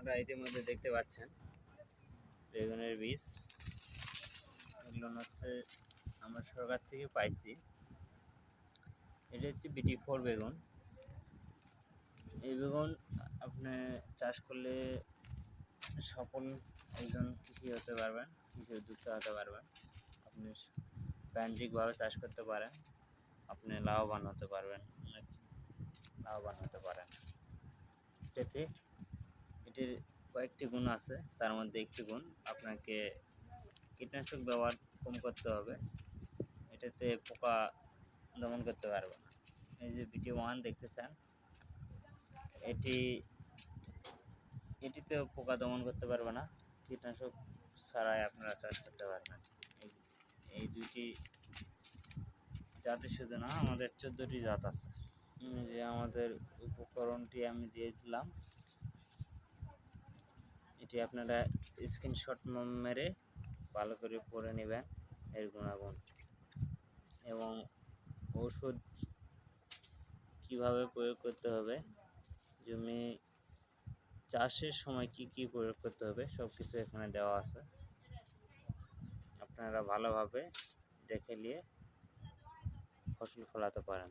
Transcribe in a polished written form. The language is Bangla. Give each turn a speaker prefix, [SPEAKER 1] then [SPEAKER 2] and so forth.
[SPEAKER 1] আপনারা ইতিমধ্যে দেখতে পাচ্ছেন বেগুনের বীজ। এগুলো হচ্ছে আমরা সরকার থেকে পাইছি। এটা হচ্ছে BT4 বেগুন। এই বেগুন আপনি চাষ করলে সফল একজন কৃষি হতে পারবেন, কৃষি উদ্যোক্তা হতে পারবেন। আপনি বাণিজ্যিকভাবে চাষ করতে পারেন, আপনি লাভবান হতে পারবেন, অনেক লাভবান হতে পারেন। এটির কয়েকটি গুণ আছে, তার মধ্যে একটি গুণ আপনাকে কীটনাশক ব্যবহার কম করতে হবে, এটাতে পোকা দমন করতে পারবে না। এই যে BT1 দেখতেছেন, এটিতেও পোকা দমন করতে পারবে না, কীটনাশক ছাড়াই আপনারা চাষ করতে পারবেন। এই দুইটি জাতি শুধু না, আমাদের 14টি জাত আছে। যে আমাদের উপকরণটি আমি দিয়েছিলাম, এটি আপনারা স্ক্রিনশট মেরে ভালো করে পড়ে নেবেন এর গুণাগুণ এবং ওষুধ কিভাবে প্রয়োগ করতে হবে, জমি চাষের সময় কি কি প্রয়োগ করতে হবে, সব কিছু এখানে দেওয়া আছে। আপনারা ভালোভাবে দেখে নিয়ে ফসল ফলাতে পারেন।